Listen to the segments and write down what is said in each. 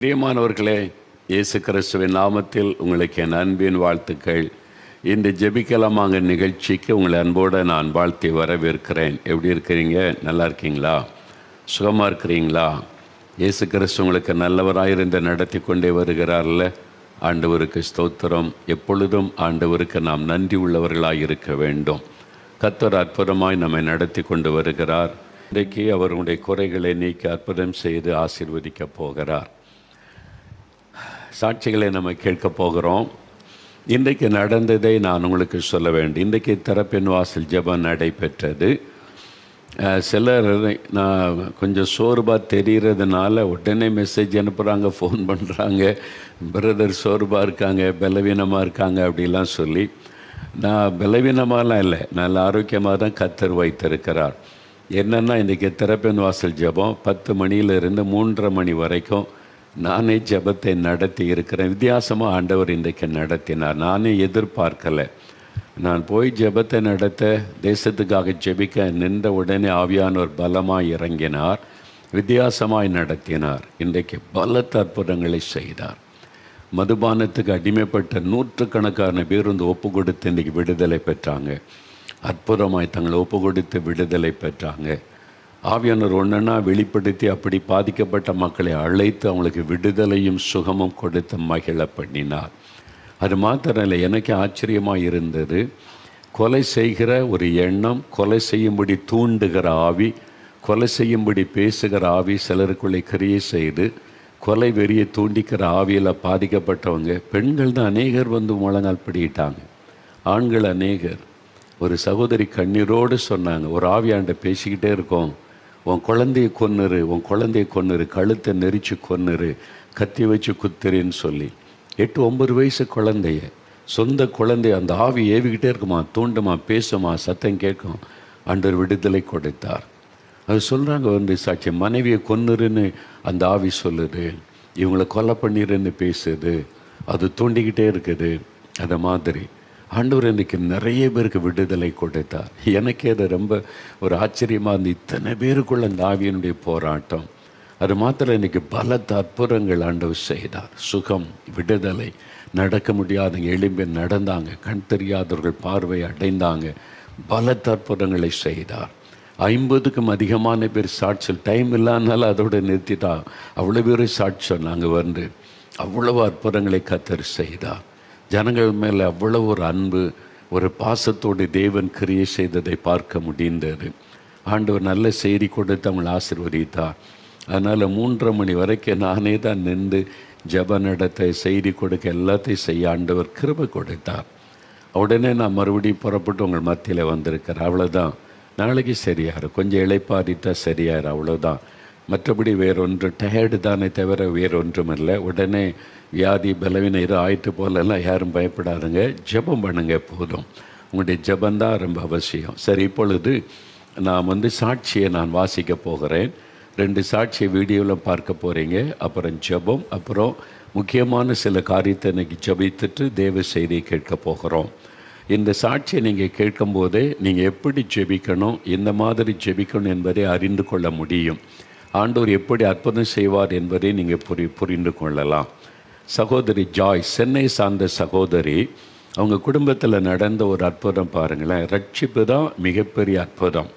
பிரியமானவர்களே, இயேசு கிறிஸ்துவின் நாமத்தில் உங்களுக்கு என் அன்பின் வாழ்த்துக்கள். இந்த ஜெபிக்கலாமாங்க நிகழ்ச்சிக்கு உங்களை அன்போடு நான் வாழ்த்தி வரவேற்கிறேன். எப்படி இருக்கிறீங்க? நல்லா இருக்கீங்களா? சுகமாக இருக்கிறீங்களா? இயேசு கிறிஸ்து உங்களுக்கு நல்லவராயிருந்து நடத்தி கொண்டே வருகிறார்ல. ஆண்டவருக்கு ஸ்தோத்திரம். எப்பொழுதும் ஆண்டவருக்கு நாம் நன்றி உள்ளவர்களாக இருக்க வேண்டும். கர்த்தர் அற்புதமாய் நம்மை நடத்தி கொண்டு வருகிறார். இன்றைக்கு அவருடைய குறைகளை நீக்கி அற்புதம் செய்து ஆசீர்வதிக்கப் போகிறார். சாட்சிகளை நம்ம கேட்க போகிறோம். இன்றைக்கு நடந்ததை நான் உங்களுக்கு சொல்ல வேண்டும். இன்றைக்கு திறப்பின் வாசல் ஜெபம் நடைபெற்றது. சிலர் நான் கொஞ்சம் சோர்வாக தெரிகிறதுனால உடனே மெசேஜ் அனுப்புகிறாங்க, ஃபோன் பண்ணுறாங்க, பிரதர் சோர்வாக இருக்காங்க, பலவீனமாக இருக்காங்க அப்படிலாம் சொல்லி. நான் பலவீனமாகலாம் இல்லை, நல்ல ஆரோக்கியமாக தான் கர்த்தர் வைத்திருக்கிறார். என்னென்னா இன்றைக்கி திறப்பின் வாசல் ஜெபம் 10 மணியிலிருந்து 3:30 மணி வரைக்கும் நானே ஜெபத்தை நடத்தி இருக்கிறேன். வித்தியாசமாக ஆண்டவர் இன்றைக்கு நடத்தினார். நானே எதிர்பார்க்கலை. நான் போய் ஜெபத்தை நடத்த, தேசத்துக்காக ஜெபிக்க நின்ற உடனே ஆவியானவர் பலமாக இறங்கினார், வித்தியாசமாய் நடத்தினார். இன்றைக்கு பலத்த அற்புதங்களை செய்தார். மதுபானத்துக்கு அடிமைப்பட்ட 100கணக்கான பேர் ஒப்பு கொடுத்து இன்றைக்கி விடுதலை பெற்றாங்க. அற்புதமாய் தங்களை ஒப்பு கொடுத்து விடுதலை பெற்றாங்க. ஆவியானவர் ஒன்றா வெளிப்படுத்தி அப்படி பாதிக்கப்பட்ட மக்களை அழைத்து அவங்களுக்கு விடுதலையும் சுகமும் கொடுத்து மகிழ பண்ணினார். அது மாத்திரம் இல்லை, எனக்கு ஆச்சரியமாக இருந்தது. கொலை செய்கிற ஒரு எண்ணம், கொலை செய்யும்படி தூண்டுகிற ஆவி, கொலை செய்யும்படி பேசுகிற ஆவி சிலருக்குள்ளே கிரியை செய்து கொலை வெறியை தூண்டிக்கிற ஆவியில் பாதிக்கப்பட்டவங்க பெண்கள் தான் அநேகர் முழங்கால் பிடிக்கிட்டாங்க. ஆண்கள் அநேகர். ஒரு சகோதரி கண்ணீரோடு சொன்னாங்க, ஒரு ஆவியாண்ட பேசிக்கிட்டே இருக்கோம், உன் குழந்தைய கொன்னுரு, உன் குழந்தைய கொன்னுரு, கழுத்தை நெரிச்சு கொன்னுரு, கத்தி வச்சு குத்துருன்னு சொல்லி. 8-9 வயசு குழந்தைய, சொந்த குழந்தைய அந்த ஆவி ஏவிக்கிட்டே இருக்குமா, தூண்டுமா, பேசுமா, சத்தம் கேட்கும். ஆண்டவர் விடுதலை கொடுத்தார். அது சொல்கிறாங்க சாட்சி, மனைவியை கொன்னுருன்னு அந்த ஆவி சொல்லுது, இவங்களை கொலை பண்ணிருன்னு பேசுது, அது தூண்டிக்கிட்டே இருக்குது. அதை மாதிரி ஆண்டவர் இன்றைக்கி நிறைய பேருக்கு விடுதலை கொடுத்தார். எனக்கே அது ரொம்ப ஒரு ஆச்சரியமாக இருந்து, இத்தனை பேருக்குள்ள அந்த ஆவியினுடைய போராட்டம். அது மாத்திரம் இன்றைக்கி பலத்த அற்புதங்கள் ஆண்டவர் செய்தார். சுகம், விடுதலை, நடக்க முடியாதவங்க எழும்பி நடந்தாங்க, கண் தெரியாதவர்கள் பார்வை அடைந்தாங்க, பலத்த அற்புதங்களை செய்தார். 50க்கும் அதிகமான பேர் சாட்சியில், டைம் இல்லாதனால அதோடு நிறுத்திட்டா, அவ்வளோ பேர் சாட்சி சொன்னாங்க. அவ்வளவு அற்புதங்களை கர்த்தர் செய்தார். ஜனங்கள் மேலே அவ்வளவு ஒரு அன்பு, ஒரு பாசத்தோடு தேவன் கிரியை செய்ததை பார்க்க முடிந்தது. ஆண்டவர் நல்ல செய்தி கொடுத்து அவங்களை ஆசீர்வதித்தார். அதனால் 3:30 மணி வரைக்கும் நானே தான் நின்று ஜெப நடத்த, செய்தி கொடுக்க, எல்லாத்தையும் செய்ய ஆண்டவர் கிருபை கொடுத்தார். உடனே நான் மறுபடியும் புறப்பட்டு உங்கள் மத்தியில் வந்திருக்கிறேன். அவ்வளோதான். நாளைக்கு சரியாயிரும், கொஞ்சம் இளைப்பாறிட்டால் சரியாயிரும், அவ்வளோதான். மற்றபடி வேறொன்று டயர்டு தானே தவிர வேறொன்றும் இல்லை. உடனே வியாதி பலவீனம் இது ஆயிட்டு போலெல்லாம் யாரும் பயப்படாதுங்க. ஜெபம் பண்ணுங்க போதும். உங்களுடைய ஜெபந்தான் ரொம்ப அவசியம். சரி, இப்பொழுது நான் சாட்சியை நான் வாசிக்க போகிறேன். 2 சாட்சியை வீடியோவில் பார்க்க போகிறீங்க. அப்புறம் ஜெபம், அப்புறம் முக்கியமான சில காரியத்தை இன்றைக்கி ஜெபித்துட்டு தேவ செய்தியை கேட்க போகிறோம். இந்த சாட்சியை நீங்கள் கேட்கும்போதே நீங்கள் எப்படி ஜெபிக்கணும், இந்த மாதிரி ஜெபிக்கணும் என்பதை அறிந்து கொள்ள முடியும். ஆண்டவர் எப்படி அற்புதம் செய்வார் என்பதை நீங்கள் புரிந்து கொள்ளலாம். சகோதரி ஜாய், சென்னை சார்ந்த சகோதரி, அவங்க குடும்பத்தில் நடந்த ஒரு அற்புதம் பாருங்களேன். ரட்சிப்பு தான் மிகப்பெரிய அற்புதம்.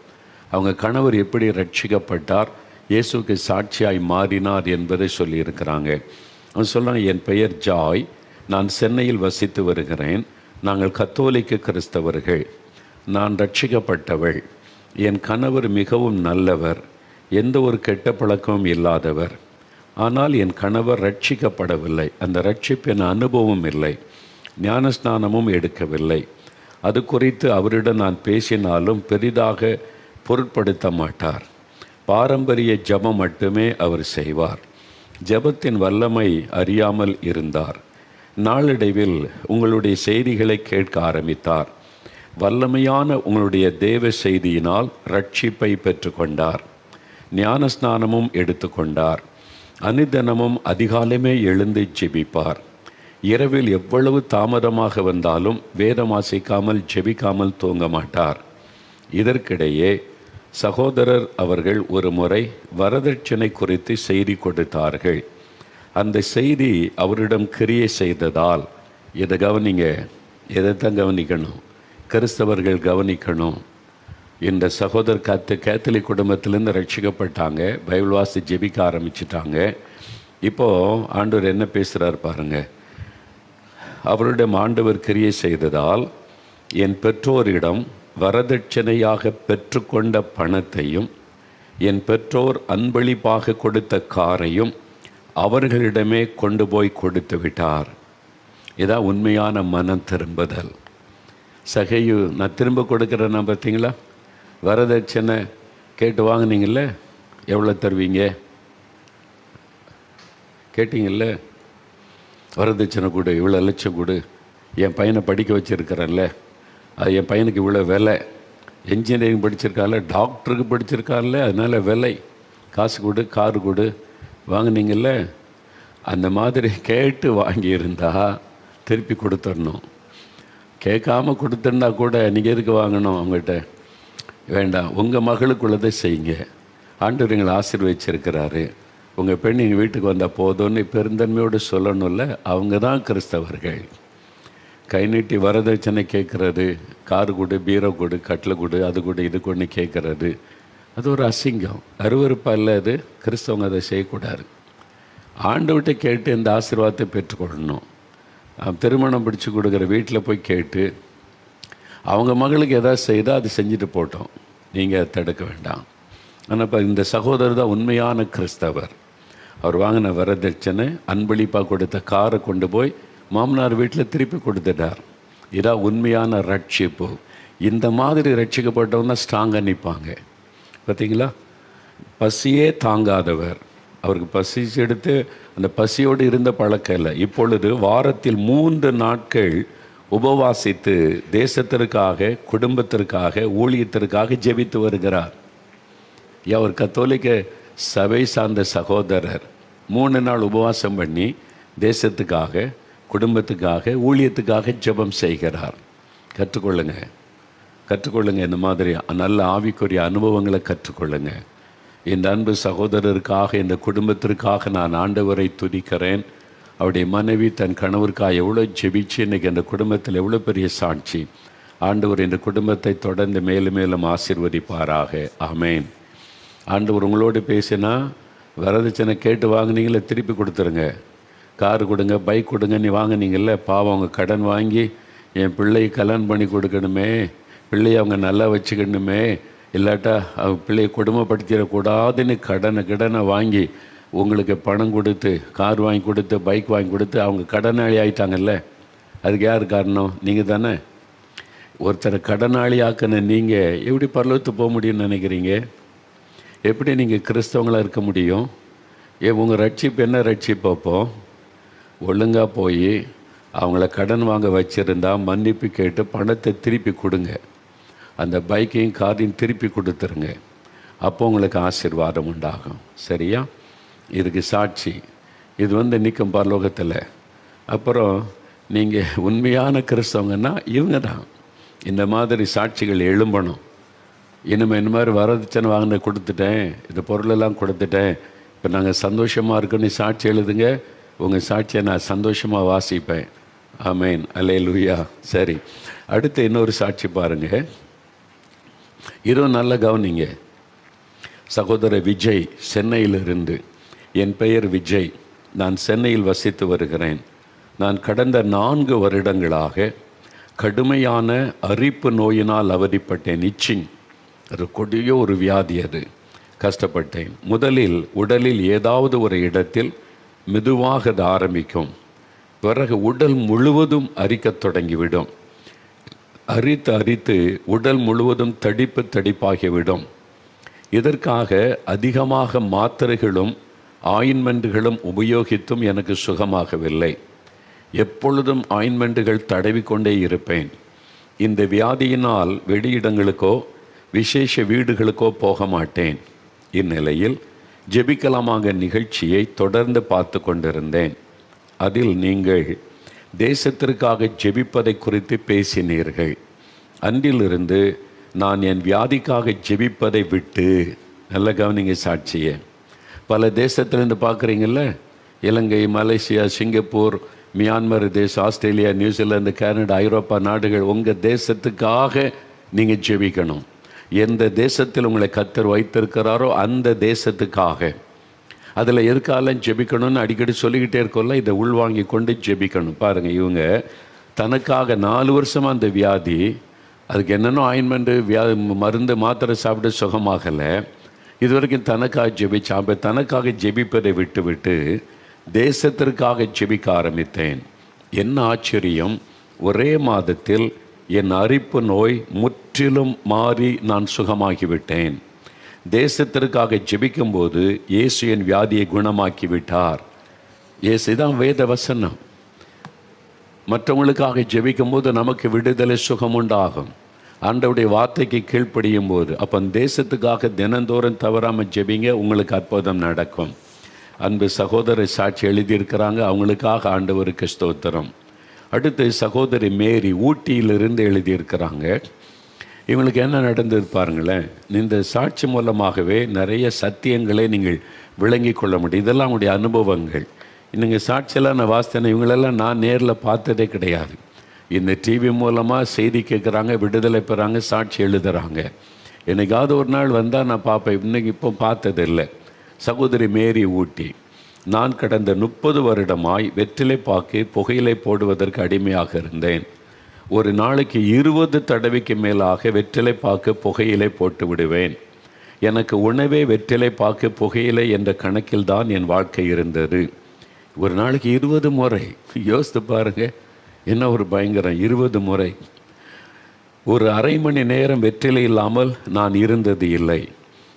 அவங்க கணவர் எப்படி ரட்சிக்கப்பட்டார், இயேசுக்கு சாட்சியாய் மாறினார் என்பதை சொல்லியிருக்கிறாங்க. அவங்க சொல்கிறாங்க, என் பெயர் ஜாய், நான் சென்னையில் வசித்து வருகிறேன். நாங்கள் கத்தோலிக்க கிறிஸ்தவர்கள். நான் ரட்சிக்கப்பட்டவள். என் கணவர் மிகவும் நல்லவர், எந்த ஒரு கெட்ட பழக்கமும் இல்லாதவர். ஆனால் என் கணவர் ரட்சிக்கப்படவில்லை. அந்த ரட்சிப்பின் அனுபவம் இல்லை, ஞானஸ்நானமும் எடுக்கவில்லை. அது குறித்து அவரிடம் நான் பேசினாலும் பெரிதாக பொருட்படுத்த மாட்டார். பாரம்பரிய ஜெபம் மட்டுமே அவர் செய்வார். ஜெபத்தின் வல்லமை அறியாமல் இருந்தார். நாளடைவில் உங்களுடைய செய்திகளை கேட்க ஆரம்பித்தார். வல்லமையான உங்களுடைய தேவ செய்தியினால் ரட்சிப்பை பெற்றுக்கொண்டார். ஞானஸ்நானமும் எடுத்துக்கொண்டார். அனுதினமும் அதிகாலமே எழுந்து ஜெபிப்பார். இரவில் எவ்வளவு தாமதமாக வந்தாலும் வேதம் வாசிக்காமல் ஜெபிக்காமல் தூங்க மாட்டார். இதற்கிடையே சகோதரர் அவர்கள் ஒரு முறை வரதட்சணை குறித்து செய்தி கொடுத்தார்கள். அந்த செய்தி அவரிடம் கிரியை செய்ததால், இதை கவனிங்க, எதைத்தான் கவனிக்கணும், கிறிஸ்தவர்கள் கவனிக்கணும். இந்த சகோதரர் கேத்தலிக் குடும்பத்திலேருந்து ரட்சிக்கப்பட்டாங்க, பைபிள் வாசி ஜெபிக்க ஆரம்பிச்சிட்டாங்க. இப்போது ஆண்டவர் என்ன பேசுகிறார் பாருங்க. அவருடைய ஆண்டவர் கிரியை செய்ததால் என் பெற்றோரிடம் வரதட்சணையாக பெற்றுக்கொண்ட பணத்தையும் என் பெற்றோர் அன்பளிப்பாக கொடுத்த காரையும் அவர்களிடமே கொண்டு போய் கொடுத்து விட்டார். இதான் உண்மையான மனம் திரும்புதல். சகையு, நான் திரும்ப கொடுக்குறேன்னா பார்த்தீங்களா, வரதட்சணை கேட்டு வாங்கினீங்கள, எவ்வளோ தருவீங்க கேட்டிங்கல்ல, வரதட்சணை கொடு, இவ்வளோ லட்சம் கொடு, என் பையனை படிக்க வச்சுருக்கிறேன்ல, அது என் பையனுக்கு இவ்வளோ விலை, என்ஜினியரிங் படிச்சிருக்கால, டாக்டருக்கு படிச்சிருக்கால, அதனால் விலை, காசு கொடு, காரு கொடு, வாங்கினீங்கல்ல. அந்த மாதிரி கேட்டு வாங்கியிருந்தா திருப்பி கொடுத்துடணும். கேட்காம கொடுத்துருந்தா கூட நீங்கள் எதுக்கு வாங்கணும் அவங்ககிட்ட? வேண்டாம், உங்கள் மகளுக்குள்ளதை செய்யுங்க. ஆண்டவர் எங்களை ஆசீர்வதிச்சிருக்கிறாரு, உங்கள் பெண் எங்கள் வீட்டுக்கு வந்தால் போதும்னு பெருந்தன்மையோடு சொல்லணும்ல. அவங்க தான் கிறிஸ்தவர்கள். கை நீட்டி வரதட்சணை கேட்குறது, காரு கொடு, பீரோ கொடு, கட்டில் கொடு, அது கொடு, இது கொண்டு கேட்குறது, அது ஒரு அசிங்கம், அருவருப்பாக இல்லை. அது கிறிஸ்தவங்க அதை செய்யக்கூடாது. ஆண்டவர்கிட்ட கேட்டு இந்த ஆசீர்வாதத்தை பெற்றுக்கொள்ளணும். திருமணம் பிடிச்சி கொடுக்குற வீட்டில் போய் கேட்டு அவங்க மகளுக்கு எதாவது செய்தால் அது செஞ்சுட்டு போட்டோம், நீங்கள் தடுக்க வேண்டாம். ஆனால் இப்போ இந்த சகோதரர் தான் உண்மையான கிறிஸ்தவர். அவர் வாங்கின வரதட்சணை, அன்பளிப்பாக கொடுத்த காரை கொண்டு போய் மாமனார் வீட்டில் திருப்பி கொடுத்துட்டார். இதான் உண்மையான ரட்சிப்பு. இந்த மாதிரி ரட்சிக்கப்பட்டவங்க ஸ்ட்ராங்காக நிற்பாங்க. பார்த்தீங்களா, பசியே தாங்காதவர், அவருக்கு பசி எடுத்து அந்த பசியோடு இருந்த பழக்கம் இல்லை. இப்பொழுது வாரத்தில் 3 நாட்கள் உபவாசித்து தேசத்திற்காக, குடும்பத்திற்காக, ஊழியத்திற்காக ஜெபித்து வருகிறார். அவர் கத்தோலிக்க சபை சார்ந்த சகோதரர் 3 நாள் உபவாசம் பண்ணி தேசத்துக்காக, குடும்பத்துக்காக, ஊழியத்துக்காக ஜெபம் செய்கிறார். கற்றுக்கொள்ளுங்க இந்த மாதிரி நல்ல ஆவிக்குரிய அனுபவங்களை கற்றுக்கொள்ளுங்க. இந்த அன்பு சகோதரருக்காக, இந்த குடும்பத்திற்காக நான் ஆண்டவரை துதிக்கிறேன். அவருடைய மனைவி தன் கணவருக்காக எவ்வளோ ஜெபிச்சு இன்றைக்கி அந்த குடும்பத்தில் எவ்வளோ பெரிய சாட்சி. ஆண்டவர் இந்த குடும்பத்தை தொடர்ந்து மேலும் மேலும் ஆசீர்வதிப்பாராக. ஆமேன். ஆண்டவர் உங்களோடு பேசினா, வரதட்சணை கேட்டு வாங்கினீங்களே திருப்பி கொடுத்துருங்க. கார் கொடுங்க, பைக் கொடுங்க, நீ வாங்கினீங்கல்ல, பாவம் அவங்க கடன் வாங்கி என் பிள்ளையை கல்யாணம் பண்ணி கொடுக்கணுமே, பிள்ளையை அவங்க நல்லா வச்சுக்கணுமே, இல்லாட்டா அவங்க பிள்ளையை கொடுமைப்படுத்திடக்கூடாதுன்னு கடனை வாங்கி உங்களுக்கு பணம் கொடுத்து, கார் வாங்கி கொடுத்து, பைக் வாங்கி கொடுத்து அவங்க கடனாளி ஆகிட்டாங்கல்ல. அதுக்கு யார் காரணம்? நீங்கள் தானே. ஒருத்தரை கடனாளி ஆக்கின நீங்கள் எப்படி பரலோகத்துக்கு போக முடியும்னு நினைக்கிறீங்க? எப்படி நீங்கள் கிறிஸ்தவங்களாக இருக்க முடியும்? உங்கள் ரட்சிப்பு என்ன ரட்சிப்பு? அப்போ ஒழுங்காக போய் அவங்கள கடன் வாங்க வச்சுருந்தா மன்னிப்பு கேட்டு பணத்தை திருப்பி கொடுங்க. அந்த பைக்கையும் காரையும் திருப்பி கொடுத்துருங்க. அப்போ உங்களுக்கு ஆசீர்வாதம் உண்டாகும். சரியா? இதுக்கு சாட்சி இது நிற்கும் பரலோகத்தில். அப்புறம் நீங்கள் உண்மையான கிறிஸ்தவங்கன்னா இவங்க தான். இந்த மாதிரி சாட்சிகள் எழும்பணும். இனிமேல் இந்த மாதிரி வரதட்சணை வாங்கின கொடுத்துட்டேன், இந்த பொருளெல்லாம் கொடுத்துட்டேன், இப்போ நாங்கள் சந்தோஷமாக இருக்கோன்னு சாட்சி எழுதுங்க. உங்கள் சாட்சியை நான் சந்தோஷமாக வாசிப்பேன். ஆமேன். அல்லேலூயா. சரி, அடுத்து இன்னொரு சாட்சி பாருங்கள். இதுவும் நல்ல கவனிங்க. சகோதரர் விஜய் சென்னையிலிருந்து. என் பெயர் விஜய், நான் சென்னையில் வசித்து வருகிறேன். நான் கடந்த 4 வருடங்களாக கடுமையான அரிப்பு நோயினால் அவதிப்பட்டேன். இச்சிங், அது கொடிய ஒரு வியாதி. அது கஷ்டப்பட்டேன். முதலில் உடலில் ஏதாவது ஒரு இடத்தில் மெதுவாக அது ஆரம்பிக்கும். பிறகு உடல் முழுவதும் அரிக்கத் தொடங்கிவிடும். அரித்து உடல் முழுவதும் தடிப்பாகிவிடும். இதற்காக அதிகமாக மாத்திரைகளும் ஆயின்மெண்ட்டுகளும் உபயோகித்தும் எனக்கு சுகமாகவில்லை. எப்பொழுதும் ஆயின்மெண்ட்டுகள் தடவிக்கொண்டே இருப்பேன். இந்த வியாதியினால் வெளியிடங்களுக்கோ விசேஷ வீடுகளுக்கோ போக மாட்டேன். இந்நிலையில் ஜெபிக்கலாமாக நிகழ்ச்சியை தொடர்ந்து பார்த்து கொண்டிருந்தேன். அதில் நீங்கள் தேசத்திற்காக ஜெபிப்பதை குறித்து பேசினீர்கள். அன்றிலிருந்து நான் என் வியாதிக்காக ஜெபிப்பதை விட்டு, நல்ல கவனிங்க சாட்சியை, பல தேசத்திலேருந்து பார்க்குறீங்கள, இலங்கை, மலேசியா, சிங்கப்பூர், மியான்மர் தேசம், ஆஸ்திரேலியா, நியூசிலாந்து, கனடா, ஐரோப்பா நாடுகள், உங்கள் தேசத்துக்காக நீங்கள் ஜெபிக்கணும். எந்த தேசத்தில் உங்களை கர்த்தர் வைத்திருக்கிறாரோ அந்த தேசத்துக்காக. அதில் எதுக்காலம் ஜெபிக்கணும்னு அடிக்கடி சொல்லிக்கிட்டே இருக்கோம்ல, இதை உள்வாங்கி கொண்டு ஜெபிக்கணும். பாருங்கள், இவங்க தனக்காக 4 வருஷமாக அந்த வியாதி, அதுக்கு என்னென்ன ஆயின்மெண்ட்டு மருந்து மாத்திரை சாப்பிட்டு சுகமாகலை. இது வரைக்கும் தனக்காக ஜெபிச்சான். அப்போ தனக்காக ஜெபிப்பதை விட்டு விட்டு தேசத்திற்காக ஜெபிக்க ஆரம்பித்தேன். என்ன ஆச்சரியம்! ஒரே மாதத்தில் என் அரிப்பு நோய் முற்றிலும் மாறி நான் சுகமாகிவிட்டேன். தேசத்திற்காக ஜெபிக்கும்போது இயேசு என் வியாதியை குணமாக்கி விட்டார். இயேசு தான் வேத வசனம். மற்றவங்களுக்காக ஜெபிக்கும் போது நமக்கு விடுதலை, சுகம் உண்டாகும். ஆண்டவருடைய வார்த்தைக்கு கீழ்ப்படியும் போது, அப்போ தேசத்துக்காக தினந்தோறும் தவறாமல் ஜெபிங்க, உங்களுக்கு அற்புதம் நடக்கும். அன்பு சகோதரி சாட்சி எழுதியிருக்கிறாங்க, அவங்களுக்காக ஆண்டவருக்கு ஸ்தோத்திரம். அடுத்து சகோதரி மேரி ஊட்டியிலிருந்து எழுதியிருக்கிறாங்க. இவங்களுக்கு என்ன நடந்தது பாருங்களேன். இந்த சாட்சி மூலமாகவே நிறைய சத்தியங்களை நீங்கள் விளங்கி கொள்ள முடியும். இதெல்லாம் உங்களுடைய அனுபவங்கள். நீங்கள் சாட்சியெல்லாம் நான் வாசித்தேன். இவங்களெல்லாம் நான் நேரில் பார்த்ததே கிடையாது. இந்த டிவி மூலமாக செய்தி கேட்குறாங்க, விடுதலை பெறாங்க, சாட்சி எழுதுகிறாங்க. என்னைக்காவது ஒரு நாள் வந்தால் நான் பார்ப்பேன். இன்னைக்கு இப்போ பார்த்ததில்லை. சகோதரி மேரி ஊட்டி, நான் கடந்த 30 வருடமாய் வெற்றிலை பாக்கு புகையிலை போடுவதற்கு அடிமையாக இருந்தேன். ஒரு நாளைக்கு 20 தடவைக்கு மேலாக வெற்றிலை பாக்கு புகையிலை போட்டு விடுவேன். எனக்கு உணவே வெற்றிலை பாக்கு புகையிலை என்ற கணக்கில் தான் என் வாழ்க்கை இருந்தது. ஒரு நாளைக்கு 20 முறை. யோசித்து பாருங்கள், என்ன ஒரு பயங்கரம்! 20 முறை. ஒரு அரை மணி நேரம் வெற்றிலை இல்லாமல் நான் இருந்தது இல்லை.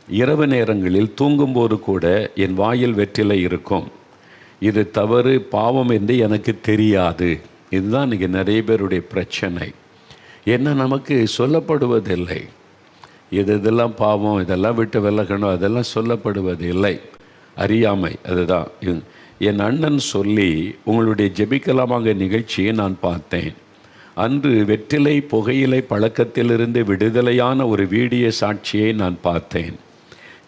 இரவு நேரங்களில் தூங்கும்போது கூட என் வாயில் வெற்றிலை இருக்கும். இது தவறு, பாவம் என்று எனக்கு தெரியாது. இதுதான் இன்றைக்கி நிறைய பேருடைய பிரச்சனை. என்ன, நமக்கு சொல்லப்படுவதில்லை. இதெல்லாம் பாவம், இதெல்லாம் விட்டு விலகணும், அதெல்லாம் சொல்லப்படுவதில்லை. அறியாமை. அதுதான். என் அண்ணன் சொல்லி உங்களுடைய ஜெபிக்கலாமாக நிகழ்ச்சியை நான் பார்த்தேன். அன்று வெற்றிலை புகையிலை பழக்கத்திலிருந்து விடுதலையான ஒரு வீடியோ சாட்சியை நான் பார்த்தேன்.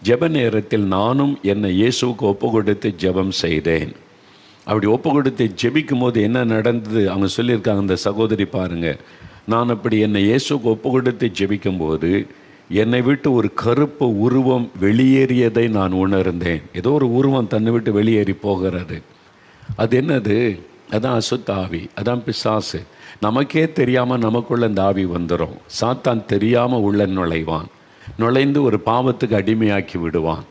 ஜெப நேரத்தில் நானும் என்னை இயேசுவுக்கு ஒப்பு கொடுத்து ஜெபம் செய்தேன். அப்படி ஒப்பு கொடுத்து ஜெபிக்கும் போது என்ன நடந்தது அவங்க சொல்லியிருக்காங்க. அந்த சகோதரி பாருங்கள், நான் அப்படி என்னை இயேசுவுக்கு ஒப்பு கொடுத்து ஜெபிக்கும்போது என்னை விட்டு ஒரு கருப்பு உருவம் வெளியேறியதை நான் உணர்ந்தேன். ஏதோ ஒரு உருவம் தன்னை விட்டு வெளியேறி போகிறது. அது என்னது? அதான் அசுத்த ஆவி, அதான் பிசாசு. நமக்கே தெரியாமல் நமக்குள்ள அந்த ஆவி வந்துடும். சாத்தான் தெரியாமல் உள்ள நுழைந்து ஒரு பாவத்துக்கு அடிமையாக்கி விடுவான்.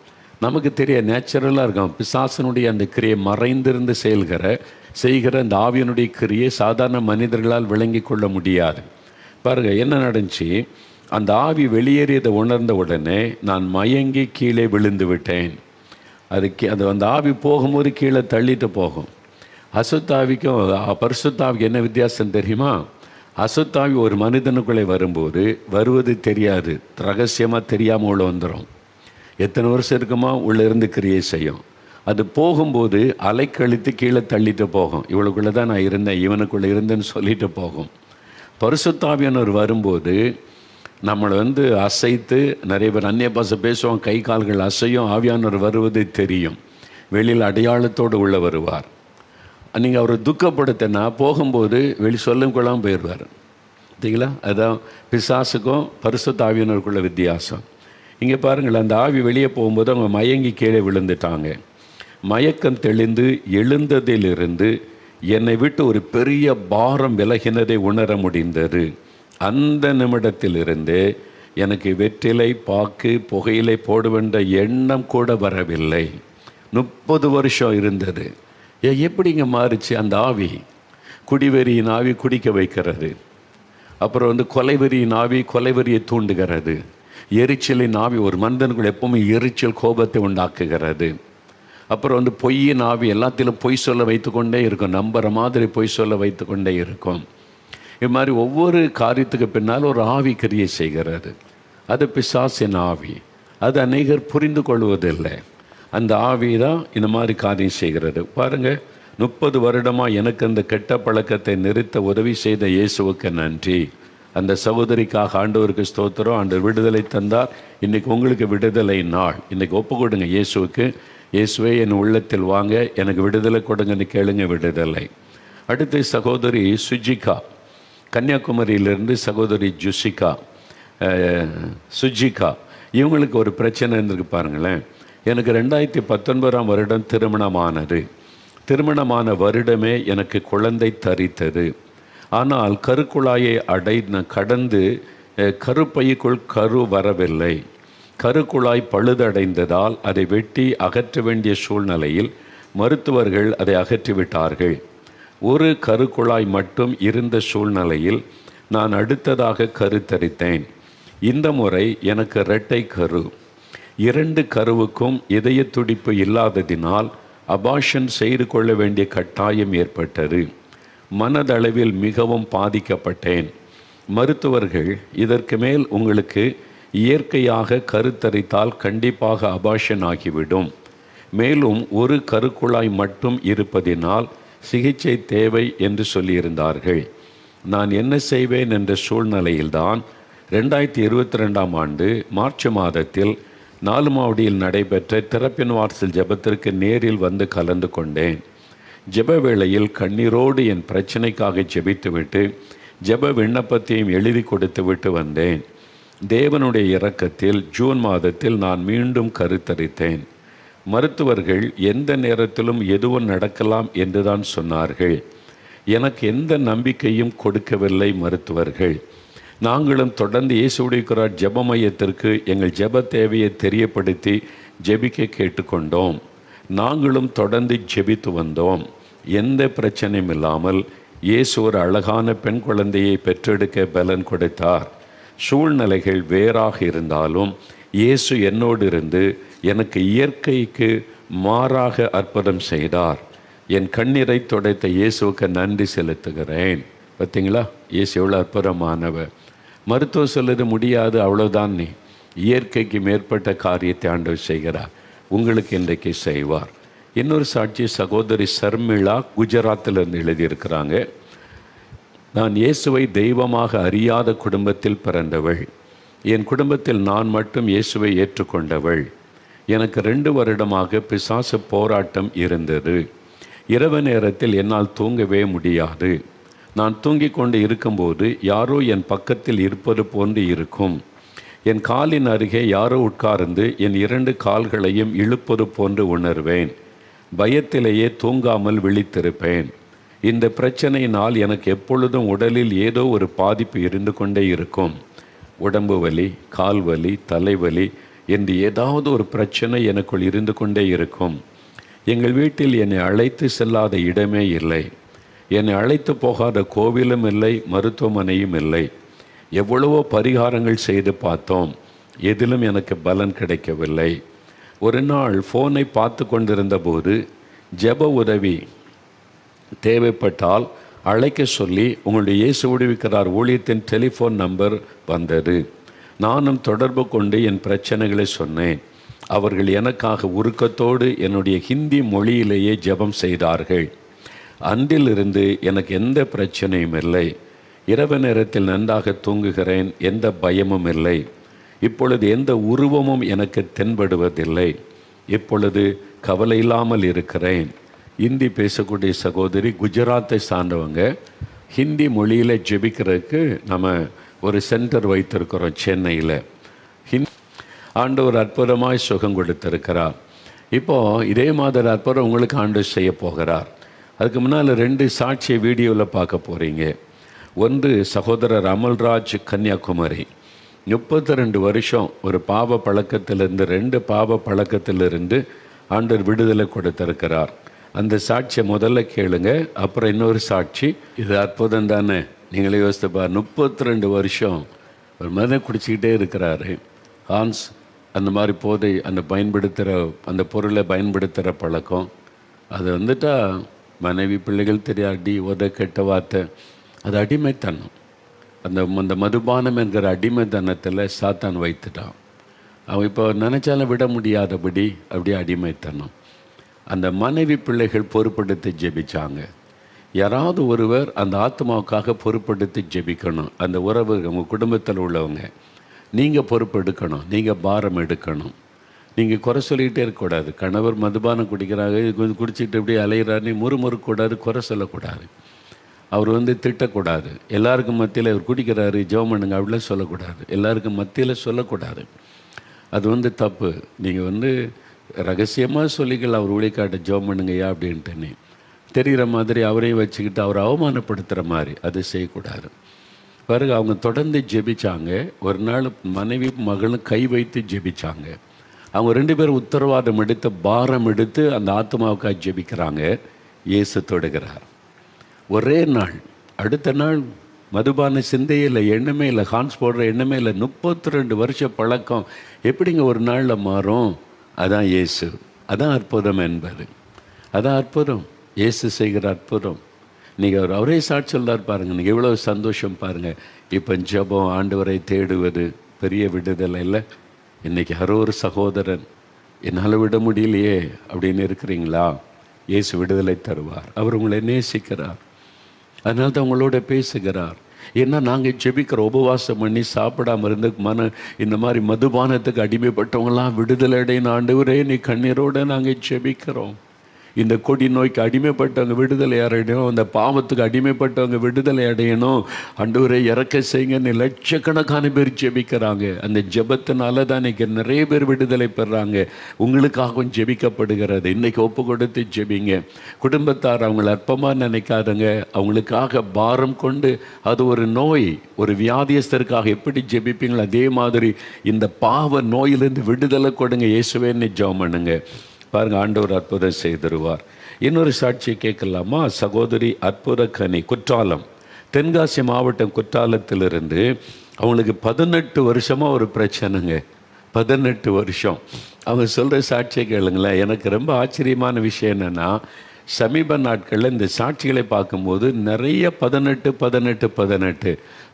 நமக்கு தெரிய நேச்சுரலாக இருக்கும். பிசாசனுடைய அந்த கிரியை மறைந்திருந்து செய்கிற அந்த ஆவியனுடைய கிரியை சாதாரண மனிதர்களால் விளங்கி கொள்ள முடியாது. பாருங்கள், என்ன நடந்துச்சு. அந்த ஆவி வெளியேறியதை உணர்ந்த உடனே நான் மயங்கி கீழே விழுந்து விட்டேன். அது அந்த ஆவி போகும்போது கீழே தள்ளிட்டு போகும். அசுத்தாவிக்கும் பரிசுத்தாவிக்கு என்ன வித்தியாசம் தெரியுமா? அசுத்தாவி ஒரு மனிதனுக்குள்ளே வருவது தெரியாது, ரகசியமாக தெரியாமல் உள்ள வந்துடும். எத்தனை வருஷம் இருக்குமா உள்ளே இருந்து கிரியை செய்யும். அது போகும்போது அலைக்கழித்து கீழே தள்ளிட்டு போகும். இவளுக்குள்ளே தான் நான் இருந்தேன், இவனுக்குள்ளே இருந்தேன்னு சொல்லிட்டு போகும். பரிசுத்தாவியனர் வரும்போது நம்மளை அசைத்து, நிறைய பேர் அந்நிய பாஷை பேசுவோம், கை கால்கள் அசையும். ஆவியானவர் வருவது தெரியும். வெளியில் அடையாளத்தோடு உள்ள வருவார். நீங்கள் அவரை துக்கப்படுத்தினா போகும்போது சொல்லும் கொள்ளாமல் போயிடுவார். சரிங்களா? அதான் பிசாசுக்கும் பரிசுத்த ஆவியானவருக்குள்ள வித்தியாசம். இங்கே பாருங்கள், அந்த ஆவி வெளியே போகும்போது அவங்க மயங்கி கீழே விழுந்துட்டாங்க. மயக்கம் தெளிந்து எழுந்ததிலிருந்து என்னை விட்டு ஒரு பெரிய பாரம் விலகினதை உணர முடிந்தது. அந்த நிமிடத்திலிருந்து எனக்கு வெற்றிலை பாக்கு புகையிலை போடுவென்ற எண்ணம் கூட வரவில்லை. 30 வருஷம் இருந்தது. எப்படிங்க மாறிச்சு? அந்த ஆவி, குடிவெறியின் ஆவி குடிக்க வைக்கிறது. அப்புறம் கொலைவெறியின் ஆவி கொலைவெறியை தூண்டுகிறது. எரிச்சலின் ஆவி ஒரு மனிதனுக்குள்ள எப்பவுமே எரிச்சல், கோபத்தை உண்டாக்குகிறது. அப்புறம் பொய்யின் ஆவி எல்லாத்திலும் பொய் சொல்ல வைத்து கொண்டே இருக்கும். நம்புகிற மாதிரி பொய் சொல்ல வைத்து கொண்டே இருக்கும். இது மாதிரி ஒவ்வொரு காரியத்துக்கு பின்னால் ஒரு ஆவி கிரியை செய்கிறது. அது பிசாசின் ஆவி. அது அநேகர் புரிந்து கொள்வதில்லை. அந்த ஆவி தான் இந்த மாதிரி காரியம் செய்கிறது. பாருங்கள், 30 வருடமாக எனக்கு அந்த கெட்ட பழக்கத்தை நிறுத்த உதவி செய்த இயேசுவுக்கு நன்றி. அந்த சகோதரிக்காக ஆண்டவருக்கு ஸ்தோத்திரம். ஆண்டவர் விடுதலை தந்தார். இன்றைக்கி உங்களுக்கு விடுதலை நாள். இன்றைக்கி ஒப்பு கொடுங்க இயேசுவுக்கு. இயேசுவே என் உள்ளத்தில் வாங்க, எனக்கு விடுதலை கொடுங்கன்னு கேளுங்க, விடுதலை. அடுத்து சகோதரி சுஜிகா, கன்னியாகுமரியிலிருந்து சகோதரி சுஜிகா, இவங்களுக்கு ஒரு பிரச்சனை இருந்திருக்கு பாருங்களேன். எனக்கு 2019 வருடம் திருமணமானது. திருமணமான வருடமே எனக்கு குழந்தை தரித்தது. ஆனால் கருக்குழாயை கடந்து கருப்பைக்குள் கரு வரவில்லை. கருக்குழாய் பழுதடைந்ததால் அதை வெட்டி அகற்ற வேண்டிய சூழ்நிலையில் மருத்துவர்கள் அதை அகற்றிவிட்டார்கள். ஒரு கருக்குழாய் மட்டும் இருந்த சூழ்நிலையில் நான் அடுத்ததாக கருத்தரித்தேன். இந்த முறை எனக்கு இரட்டை கரு. 2 கருவுக்கும் இதய துடிப்பு இல்லாததினால் அபார்ஷன் செய்து கொள்ள வேண்டிய கட்டாயம் ஏற்பட்டது. மனதளவில் மிகவும் பாதிக்கப்பட்டேன். மருத்துவர்கள், இதற்கு மேல் உங்களுக்கு இயற்கையாக கருத்தரித்தால் கண்டிப்பாக அபார்ஷன் ஆகிவிடும். மேலும் ஒரு கருக்குழாய் மட்டும் இருப்பதினால் சிகிச்சை தேவை என்று சொல்லியிருந்தார்கள். நான் என்ன செய்வேன் என்ற சூழ்நிலையில்தான் 2022 ஆண்டு மார்ச் மாதத்தில் 4 மாவடியில் நடைபெற்ற திறப்பின் வாசல் ஜெபத்திற்கு நேரில் வந்து கலந்து கொண்டேன். ஜெப வேளையில் கண்ணீரோடு என் பிரச்சனைக்காக ஜெபித்துவிட்டு ஜெப விண்ணப்பத்தையும் எழுதி கொடுத்து விட்டு வந்தேன். தேவனுடைய இரக்கத்தில் ஜூன் மாதத்தில் நான் மீண்டும் கருத்தரித்தேன். மருத்துவர்கள் எந்த நேரத்திலும் எதுவும் நடக்கலாம் என்றுதான் சொன்னார்கள். எனக்கு எந்த நம்பிக்கையும் கொடுக்கவில்லை மருத்துவர்கள். நாங்களும் தொடர்ந்து இயேசுடைய ஜெப மையத்திற்கு எங்கள் ஜெப தேவையை தெரியப்படுத்தி ஜெபிக்க கேட்டுக்கொண்டோம். நாங்களும் தொடர்ந்து ஜெபித்து வந்தோம். எந்த பிரச்சனையும் இல்லாமல் இயேசு ஒரு அழகான பெண் குழந்தையை பெற்றெடுக்க பலன் கொடுத்தார். சூழ்நிலைகள் வேறாக இருந்தாலும் இயேசு என்னோடு இருந்து எனக்கு இயற்கைக்கு மாறாக அற்புதம் செய்தார். என் கண்ணீரை துடைத்த இயேசுவுக்கு நன்றி செலுத்துகிறேன். பார்த்தீங்களா, இயேசு எவ்வளோ அற்புதமானவர். மருத்துவம் சொல்லுது முடியாது, அவ்வளோதான். நீ இயற்கைக்கு மேற்பட்ட காரியத்தை ஆண்டவர் செய்கிறார். உங்களுக்கு இன்றைக்கு செய்வார். இன்னொரு சாட்சி சகோதரி சர்மிளா, குஜராத்திலிருந்து எழுதியிருக்கிறாங்க. நான் இயேசுவை தெய்வமாக அறியாத குடும்பத்தில் பிறந்தவள். என் குடும்பத்தில் நான் மட்டும் இயேசுவை ஏற்றுக்கொண்டவள். எனக்கு 2 வருடமாக பிசாசு போராட்டம் இருந்தது. இரவு நேரத்தில் என்னால் தூங்கவே முடியாது. நான் தூங்கிக் கொண்டு இருக்கும்போது யாரோ என் பக்கத்தில் இருப்பது போன்று இருக்கும். என் காலின் அருகே யாரோ உட்கார்ந்து என் 2 கால்களையும் இழுப்பது போன்று உணர்வேன். பயத்திலேயே தூங்காமல் விழித்திருப்பேன். இந்த பிரச்சனையினால் எனக்கு எப்பொழுதும் உடலில் ஏதோ ஒரு பாதிப்பு இருந்து கொண்டே இருக்கும். உடம்பு வலி, கால் வலி, தலைவலி என்று ஏதாவது ஒரு பிரச்சனை எனக்குள் இருந்து கொண்டே இருக்கும். எங்கள் வீட்டில் என்னை அழைத்து செல்லாத இடமே இல்லை. என்னை அழைத்து போகாத கோவிலும் இல்லை, மருத்துவமனையும் இல்லை. எவ்வளவோ பரிகாரங்கள் செய்து பார்த்தோம். எதிலும் எனக்கு பலன் கிடைக்கவில்லை. ஒரு நாள் ஃபோனை பார்த்து கொண்டிருந்த போது ஜெப உதவி தேவைப்பட்டால் அழைக்க சொல்லி உங்களுடைய இயேசு விடுவிக்கிறார் ஊழியத்தின் டெலிஃபோன் நம்பர் வந்தது. நானும் தொடர்பு கொண்டு என் பிரச்சனைகளை சொன்னேன். அவர்கள் எனக்காக உருக்கத்தோடு என்னுடைய ஹிந்தி மொழியிலேயே ஜெபம் செய்தார்கள். அன்றிலிருந்து எனக்கு எந்த பிரச்சனையும் இல்லை. இரவு நேரத்தில் நன்றாக தூங்குகிறேன். எந்த பயமும் இல்லை. இப்பொழுது எந்த உருவமும் எனக்கு தென்படுவதில்லை. இப்பொழுது கவலை இல்லாமல் இருக்கிறேன். ஹிந்தி பேசக்கூடிய சகோதரி குஜராத்தை சார்ந்தவங்க. ஹிந்தி மொழியில் ஜெபிக்கிறதுக்கு நம்ம ஒரு சென்டர் வைத்திருக்கிறோம் சென்னையில். ஆண்டவர் அற்புதமாய் சுகம் கொடுத்திருக்கிறார். இப்போது இதே மாதிரி அற்புதம் உங்களுக்கு ஆண்டவர் செய்ய போகிறார். அதுக்கு முன்னால் 2 சாட்சியை வீடியோவில் பார்க்க போகிறீங்க. ஒன்று சகோதரர் அமல்ராஜ், கன்னியாகுமரி. 32 வருஷம் ஒரு பாவ பழக்கத்திலிருந்து 2 பாவ பழக்கத்திலிருந்து ஆண்டவர் விடுதலை கொடுத்திருக்கிறார். அந்த சாட்சியை முதல்ல கேளுங்க, அப்புறம் இன்னொரு சாட்சி. இது அற்புதம் தானே, நீங்களே யோசித்துப்பா. 32 வருஷம் ஒரு மதம் குடிச்சிக்கிட்டே இருக்கிறாரு. ஹான்ஸ் அந்த மாதிரி போதை அந்த பொருளை பயன்படுத்துகிற பழக்கம் அது வந்துட்டால் மனைவி பிள்ளைகள் தெரியாடி கெட்ட வார்த்தை, அது அடிமைத்தனம். அந்த மதுபானம் என்கிற அடிமைத்தனத்தில் சாத்தான் வைத்துட்டான். அவன் இப்போ நினச்சாலும் விட முடியாதபடி அப்படியே அடிமைத்தனம். அந்த மனைவி பிள்ளைகள் பொறுப்படுத்தி ஜெபிச்சாங்க. யாராவது ஒருவர் அந்த ஆத்மாவுக்காக பொறுப்படுத்தி ஜெபிக்கணும். அந்த உறவு உங்கள் குடும்பத்தில் உள்ளவங்க, நீங்கள் பொறுப்பு எடுக்கணும், நீங்கள் பாரம் எடுக்கணும். நீங்கள் குறை சொல்லிக்கிட்டே இருக்கக்கூடாது. கணவர் மதுபானம் குடிக்கிறாங்க, கொஞ்சம் குடிச்சிட்டு இப்படி அலையிறாருன்னு முறுமுறுக்கக்கூடாது, குறை சொல்லக்கூடாது. அவர் திட்டக்கூடாது. எல்லாருக்கும் மத்தியில் அவர் குடிக்கிறாரு ஜெபம் பண்ணுங்க அப்படிலாம் சொல்லக்கூடாது. எல்லாருக்கும் மத்தியில் சொல்லக்கூடாது. அது தப்பு. நீங்கள் ரகசியமாக சொல்லிக்கலாம், அவர் ஊழியக்காட்ட ஜெபம் பண்ணுங்கய்யா அப்படின்ட்டுன்னு. தெரிகிற மாதிரி அவரையும் வச்சுக்கிட்டு அவரை அவமானப்படுத்துகிற மாதிரி அது செய்யக்கூடாது. பிறகு அவங்க தொடர்ந்து ஜெபிச்சாங்க. ஒரு நாள் மனைவி மகளும் கை வைத்து ஜெபிச்சாங்க. அவங்க 2 பேரும் உத்தரவாதம் எடுத்து பாரம் எடுத்து அந்த ஆத்மாவுக்காக ஜெபிக்கிறாங்க. இயேசு தொடுகிறார். ஒரே நாள், அடுத்த நாள் மதுபான சிந்தையே இல்லை, எண்ணமே இல்லை, ஹான்ஸ் போடுற எண்ணமே இல்லை. 32 வருஷ பழக்கம் எப்படிங்க ஒரு நாளில் மாறும்? அதான் இயேசு, அதான் அற்புதம் என்பது. அதான் அற்புதம், இயேசு செய்கிற அற்புதம். நீங்கள் அவரே சாட்சி சொல்கிறார் பாருங்கள். நீங்கள் எவ்வளோ சந்தோஷம் பாருங்கள். இப்போ ஜெபம், ஆண்டவரை தேடுவது பெரிய விடுதலை இல்லை. இன்றைக்கி யாரோ ஒரு சகோதரன் என்னால் விட முடியலையே அப்படின்னு இருக்கிறீங்களா? இயேசு விடுதலை தருவார். அவர் உங்களை நேசிக்கிறார். அதனால தான் உங்களோட பேசுகிறார். ஏன்னா நாங்கள் ஜெபிக்கிற உபவாசம் பண்ணி சாப்பிடாமல் இருந்து இந்த மாதிரி மதுபானத்துக்கு அடிமைப்பட்டவங்களாம் விடுதலை அடையணும். ஆண்டவரே நீ கண்ணீரோடு நாங்கள் ஜெபிக்கிறோம். இந்த கொடி நோய்க்கு அடிமைப்பட்டவங்க விடுதலை அடையணும், அந்த பாவத்துக்கு அடிமைப்பட்டவங்க விடுதலை அடையணும். ஆண்டவரே இறக்க செய்யுங்கன்னு லட்சக்கணக்கான பேர் ஜெபிக்கிறாங்க. அந்த ஜெபத்தினால தான் இன்றைக்கி நிறைய பேர் விடுதலை பெறாங்க. உங்களுக்காகவும் ஜெபிக்கப்படுகிறது. இன்றைக்கி ஒப்பு கொடுத்து ஜெபிங்க. குடும்பத்தார் அவங்கள அற்பமாக நினைக்காதங்க. அவங்களுக்காக பாரம் கொண்டு, அது ஒரு நோய், ஒரு வியாதியஸ்தருக்காக எப்படி ஜெபிப்பீங்களோ அதே மாதிரி இந்த பாவ நோயிலிருந்து விடுதலை கொடுங்க. இயேசுவேன்னு ஜெபம் பண்ணுங்க. பாருங்கள், ஆண்டவர் அற்புதம் செய்திருவார். இன்னொரு சாட்சியை கேட்கலாமா? சகோதரி அற்புத கனி, குற்றாலம், தென்காசி மாவட்டம் குற்றாலத்திலிருந்து அவங்களுக்கு 18 வருஷமாக ஒரு பிரச்சனைங்க. 18 வருஷம். அவங்க சொல்கிற சாட்சியை கேளுங்களேன். எனக்கு ரொம்ப ஆச்சரியமான விஷயம் என்னென்னா, சமீப நாட்களில் இந்த சாட்சிகளை பார்க்கும்போது நிறைய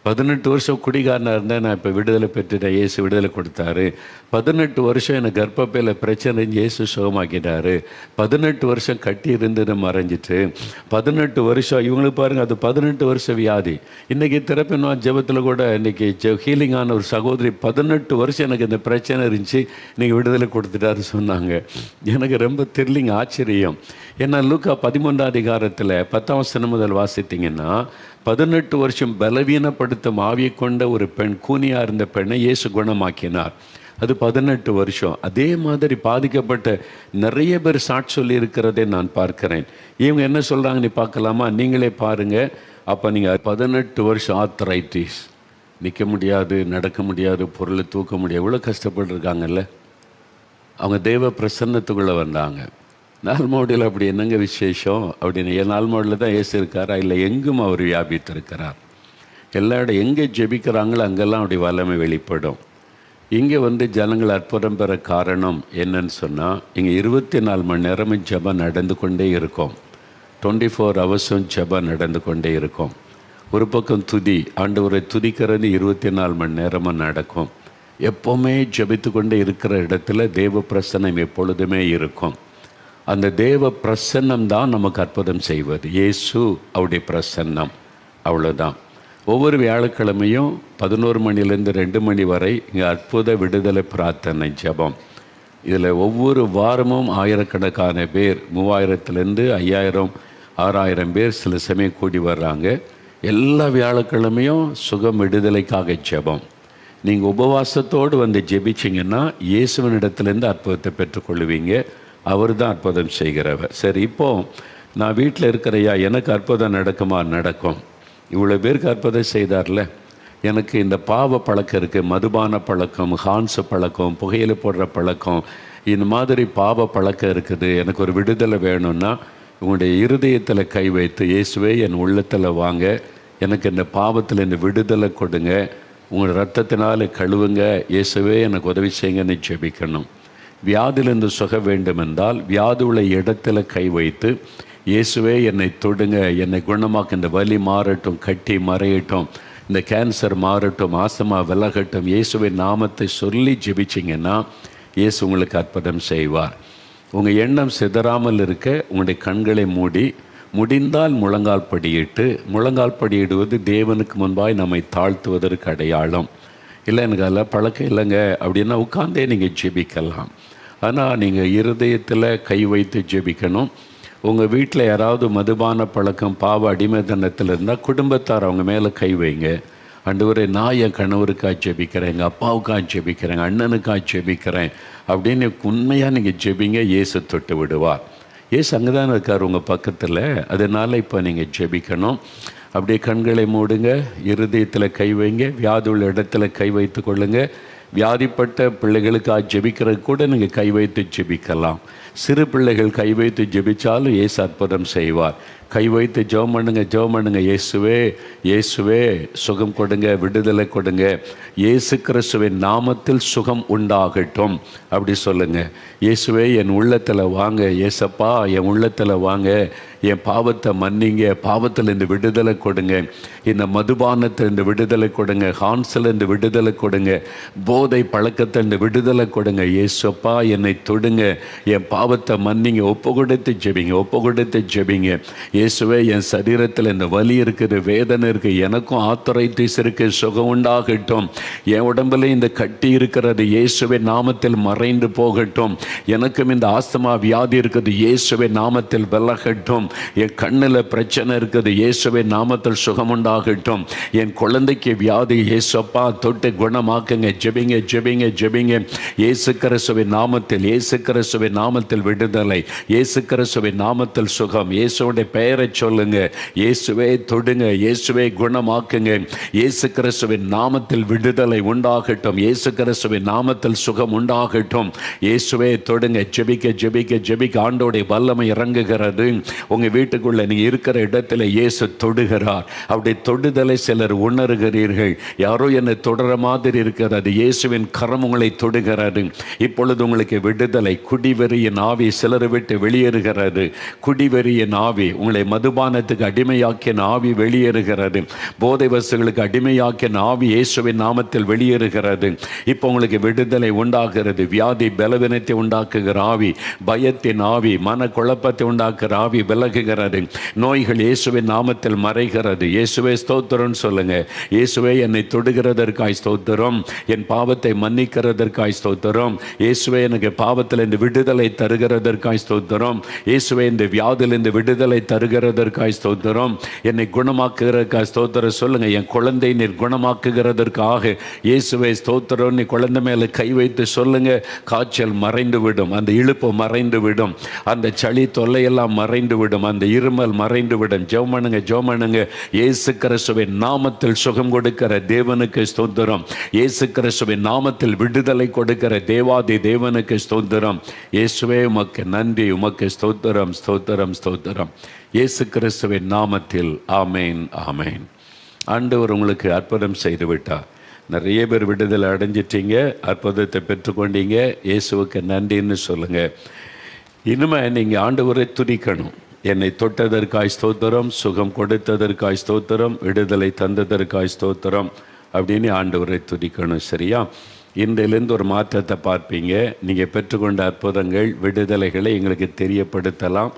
18 வருஷம் குடிகாரனாக இருந்தேன், நான் இப்போ விடுதலை பெற்றுட்டேன், இயேசு விடுதலை கொடுத்தாரு. 18 வருஷம் எனக்கு கர்ப்பப்பையில் பிரச்சனை, இயேசு சுகமாக்கிட்டாரு. 18 வருஷம் கட்டி இருந்தது மறைஞ்சிட்டு. 18 வருஷம் இவங்களுக்கு பாருங்கள், அது 18 வருஷம் வியாதி. இன்றைக்கி திறப்பினா ஜெபத்தில் கூட இன்றைக்கி ஹீலிங்கான ஒரு சகோதரி 18 வருஷம் எனக்கு இந்த பிரச்சனை இருந்துச்சு, இன்றைக்கி விடுதலை கொடுத்துட்டாரு சொன்னாங்க. எனக்கு ரொம்ப த்ரில்லிங், ஆச்சரியம். ஏன்னா லூக்கா 13ஆம் அதிகாரத்தில் 10ஆம் வசனம் முதல் வாசித்தீங்கன்னா, 18 வருஷம் பலவீனப்படுத்தும் ஆவியை கொண்ட ஒரு பெண், கூனியாக இருந்த பெண்ணை இயேசு குணமாக்கினார். அது 18 வருஷம். அதே மாதிரி பாதிக்கப்பட்ட நிறைய பேர் சாட்சி சொல்லி இருக்கிறதை நான் பார்க்கிறேன். இவங்க என்ன சொல்கிறாங்கன்னு பார்க்கலாமா? நீங்களே பாருங்கள். அப்போ நீங்கள் 18 வருஷம் ஆர்த்ரைட்டிஸ், நிற்க முடியாது, நடக்க முடியாது, பொருளை தூக்க முடியாது, எவ்வளோ கஷ்டப்பட்டுருக்காங்கல்ல. அவங்க தேவ பிரசன்னத்துக்குள்ளே வந்தாங்க. நால்மோடியில் அப்படி என்னங்க விசேஷம் அப்படின்னு, என் நால்மோடியில் தான் இயேசு இருக்காரா? இல்லை, எங்கும் அவர் வியாபித்திருக்கிறார். எல்லா இடம் எங்கே ஜெபிக்கிறாங்களோ அங்கெல்லாம் அப்படி வல்லமை வெளிப்படும். இங்கே ஜனங்கள் அற்புதம் பெற காரணம் என்னன்னு சொன்னால், இங்கே 24 மணி நேரமும் ஜெபம் நடந்து கொண்டே இருக்கும். 24 ஹவர்ஸும் ஜெபம் நடந்து கொண்டே இருக்கும். ஒரு பக்கம் துதி, ஆண்டவரை துதிக்கிறது 24 மணி நேரமும் நடக்கும். எப்போவுமே ஜெபித்து கொண்டே இருக்கிற இடத்துல தேவ பிரசன்னம் எப்பொழுதுமே இருக்கும். அந்த தேவ பிரசன்னம் தான் நமக்கு அற்புதம் செய்வது. இயேசு அவருடைய பிரசன்னம், அவ்வளோதான். ஒவ்வொரு வியாழக்கிழமையும் 11 மணிலேருந்து 2 மணி வரை இங்கே அற்புத விடுதலை பிரார்த்தனை ஜெபம். இதில் ஒவ்வொரு வாரமும் ஆயிரக்கணக்கான பேர், 3000லேருந்து 5000, 6000 பேர் சில சமயம் கூடி வர்றாங்க. எல்லா வியாழக்கிழமையும் சுகம் விடுதலைக்காக ஜெபம். நீங்கள் உபவாசத்தோடு வந்து ஜெபிச்சிங்கன்னா இயேசுவனிடத்துலேருந்து அற்புதத்தை பெற்றுக்கொள்வீங்க. அவர் தான் அற்புதம் செய்கிறவர். சரி, இப்போது நான் வீட்டில் இருக்கிறையா, எனக்கு அற்புதம் நடக்குமா? நடக்கும். இவ்வளோ பேருக்கு அற்புதம் செய்தார்ல. எனக்கு இந்த பாவ பழக்கம் இருக்குது, மதுபான பழக்கம், ஹான்ஸு பழக்கம், புகையிலை போடுற பழக்கம், இந்த மாதிரி பாவ பழக்கம் இருக்குது. எனக்கு ஒரு விடுதலை வேணும்னா உங்களுடைய இருதயத்தில் கை வைத்து, இயேசுவே என் உள்ளத்தில் வாங்க, எனக்கு இந்த பாவத்தில் இந்த விடுதலை கொடுங்க, உங்கள் ரத்தத்தினால் கழுவுங்க, இயேசுவே எனக்கு உதவி செய்யுங்கன்னு ஜெபிக்கணும். வியாதியிலிருந்து சுக வேண்டுமென்றால் வியாதி உள்ள இடத்துல கை வைத்து, இயேசுவே என்னை தொடுங்க, என்னை குணமாக்க, இந்த வலி மாறட்டும், கட்டி மறையட்டும், இந்த கேன்சர் மாறட்டும், ஆஸ்துமா விலகட்டும், இயேசுவின் நாமத்தை சொல்லி ஜெபிச்சிங்கன்னா இயேசு உங்களுக்கு அற்புதம் செய்வார். உங்கள் எண்ணம் சிதறாமல் இருக்க உங்களுடைய கண்களை மூடி, முடிந்தால் முழங்கால் படியிட்டு, முழங்கால் படியிடுவது தேவனுக்கு முன்பாய் நம்மை தாழ்த்துவதற்கு அடையாளம். இல்லை, எனக்கு அதில் பழக்கம் இல்லைங்க அப்படின்னா உட்கார்ந்தே நீங்கள் ஜெபிக்கலாம். ஆனால் நீங்கள் இருதயத்தில் கை வைத்து ஜெபிக்கணும். உங்கள் வீட்டில் யாராவது மதுபான பழக்கம், பாவ அடிமைத்தனத்தில் இருந்தால் குடும்பத்தார் அவங்க மேலே கை வைங்க. ஆண்டவரே, நான் என் கணவருக்காக ஜெபிக்கிறேன், எங்கள் அப்பாவுக்காக ஜெபிக்கிறேன், அண்ணனுக்காக ஜெபிக்கிறேன் அப்படின்னு உண்மையாக நீங்கள் ஜெபிங்க. இயேசு தொட்டு விடுவார். இயேசு அங்கே தான் இருக்கார் உங்கள் பக்கத்தில். அதனால் இப்போ நீங்கள் ஜெபிக்கணும். அப்படியே கண்களை மூடுங்க, இருதயத்தில் கை வைங்க, வியாதி உள்ள இடத்துல கை வைத்து கொள்ளுங்க. வியாதிப்பட்ட பிள்ளைகளுக்காக ஜெபிக்கிறது கூட நீங்கள் கை வைத்து ஜெபிக்கலாம். சிறு பிள்ளைகள் கை வைத்து ஜெபித்தாலும் இயேசு அற்புதம் செய்வார். கை வைத்து ஜெபம் பண்ணுங்க, ஜெபம் பண்ணுங்க. இயேசுவே, இயேசுவே சுகம் கொடுங்க, விடுதலை கொடுங்க. இயேசு கிறிஸ்துவின் நாமத்தில் சுகம் உண்டாகட்டும் அப்படி சொல்லுங்கள். இயேசுவே என் உள்ளத்தில் வாங்க, இயேசப்பா என் உள்ளத்தில் வாங்க, என் பாவத்தை மன்னிங்க, பாவத்திலேருந்து விடுதலை கொடுங்க, இந்த மதுபானத்திலேருந்து விடுதலை கொடுங்க, ஹான்ஸ்லேருந்து விடுதலை கொடுங்க, போதை பழக்கத்திலேருந்து விடுதலை கொடுங்க. இயேசப்பா என்னை தொடுங்க, என் பாவத்தை மன்னிங்க. ஒப்பு கொடுத்து ஜெபிங்க, ஒப்பு கொடுத்து ஜெபிங்க. இயேசுவே என் சரீரத்தில் இந்த வலி இருக்குது, வேதனை இருக்குது, எனக்கும் ஆத்தரைட்டிஸ் இருக்குது, சுகம் உண்டாகட்டும். என் உடம்புல இந்த கட்டி இருக்கிறது இயேசுவே நாமத்தில் மறைந்து போகட்டும். எனக்கும் இந்த ஆஸ்துமா வியாதி இருக்குது, இயேசுவே நாமத்தில் விலகட்டும். என் கண்ணில் பிரச்சனை இருக்குது, இயேசுவே நாமத்தில் சுகம் உண்டாகட்டும். என் குழந்தைக்கு வியாதி, இயேசுப்பா தொட்டு குணமாக்குங்க. ஜெபிங்க, ஜெபிங்க, ஜெபிங்க. இயேசு கிறிஸ்துவின் நாமத்தில், இயேசு கிறிஸ்துவின் நாமத்தில் விடுதலை, இயேசு கிறிஸ்துவின் நாமத்தில் சுகம். இயேசுடைய பெயரை சொல்லுங்க. இயேசுவே தொடுங்க, இயேசுவே குணமாக்குங்க. இயேசு கிறிஸ்துவின் நாமத்தில் விடுதலை உண்டாகட்டும், இயேசு கிறிஸ்துவின் நாமத்தில் சுகம் உண்டாகட்டும். இயேசுவே தொடுங்க. ஜெபிக்க, ஜெபிக்க, ஜெபிக்க. ஆண்டோடைய வல்லமை இறங்குகிறது உங்கள் வீட்டுக்குள்ளே. நீங்கள் இருக்கிற இடத்துல இயேசு தொடுகிறார். அப்படி தொடுதலை சிலர் உணர்கிறீர்கள். யாரோ என்னை தொடர மாதிரி இருக்கிறது, இயேசுவின் கரம் உங்களை தொடுகிறது. இப்பொழுது உங்களுக்கு விடுதலை. குடிவெறியின் ஆவி சிலரை விட்டு வெளியேறுகிறது. குடிவெறியின் ஆவி, உங்களை மதுபானத்துக்கு அடிமையாக்கிய ஆவி வெளியேறுகிறது. போதை வஸ்துகளுக்கு அடிமையாக்கிய ஆவி இயேசுவின் நாமத்தில் வெளியேறுகிறது. இப்போ உங்களுக்கு விடுதலை உண்டாகிறது. வியாதி பலவீனத்தை உண்டாக்குகிற ஆவி, பயத்தின் ஆவி, மன குழப்பத்தை உண்டாக்குகிற ஆவி விலகுகிறது. நோய்கள் இயேசுவின் நாமத்தில் மறைகிறது. இயேசுவே ஸ்தோத்திரம் சொல்லுங்க. இயேசுவே என்னை தொடுகிறதற்காய் ஸ்தோத்திரம், என் பாவத்தை மன்னிக்கிறதற்காய் ஸ்தோத்திரம். இயேசுவே எனக்கு பாவத்தில் இந்த விடுதலை தருகிறதற்காய் ஸ்தோத்திரம். இயேசுவே இந்த வியாதியிலிருந்து விடுதலை தருகிறதற்காய் ஸ்தோத்திரம், என்னை குணமாக்குகிறதற்காய் ஸ்தோத்திரம் சொல்லுங்க. என் குழந்தை நீர் குணமாக்குகிறதற்காக இயேசுவே ஸ்தோத்திரம். நீ குழந்தை மேலே கை வைத்து சொல்லுங்க. காய்ச்சல் மறைந்து விடும், அந்த இழுப்பு மறைந்து விடும், அந்த சளி தொல்லையெல்லாம் மறைந்து விடும், அந்த இருமல் மறைந்து விடும். ஜெபமனுங்க, ஜெபமனுங்க. இயேசு கிறிஸ்துவின் நாமத்தில் சுகம் கொடுக்கிற தேவனுக்கு ஸ்தோத்திரம். இயேசு கிறிஸ்துவின் நாமத்தில் விடுதலை கொடுக்கிற தேவாதி தேவனுக்கு ஸ்தோத்திரம். இயேசுவே உமக்கு நன்றி, உமக்கு ஸ்தோத்திரம், ஸ்தோத்திரம், ஸ்தோத்திரம். இயேசு கிறிஸ்துவின் நாமத்தில் ஆமேன், ஆமேன். ஆண்டவர் உங்களுக்கு அற்புதம் செய்து விட்டார். நிறைய பேர் விடுதலை அடைஞ்சிட்டீங்க, அற்புதத்தை பெற்றுக்கொண்டீங்க. இயேசுவுக்கு நன்றின்னு சொல்லுங்கள். இனிமேல் நீங்கள் ஆண்டவரை துதிக்கணும். என்னை தொட்டதற்காய் ஸ்தோத்திரம், சுகம் கொடுத்ததற்காய் ஸ்தோத்திரம், விடுதலை தந்ததற்காய் ஸ்தோத்திரம் அப்படின்னு ஆண்டவரை துதிக்கணும். சரியா? இன்றிலிருந்து ஒரு மாற்றத்தை பார்ப்பீங்க. நீங்கள் பெற்றுக்கொண்ட அற்புதங்கள், விடுதலைகளை எங்களுக்கு தெரியப்படுத்தலாம்.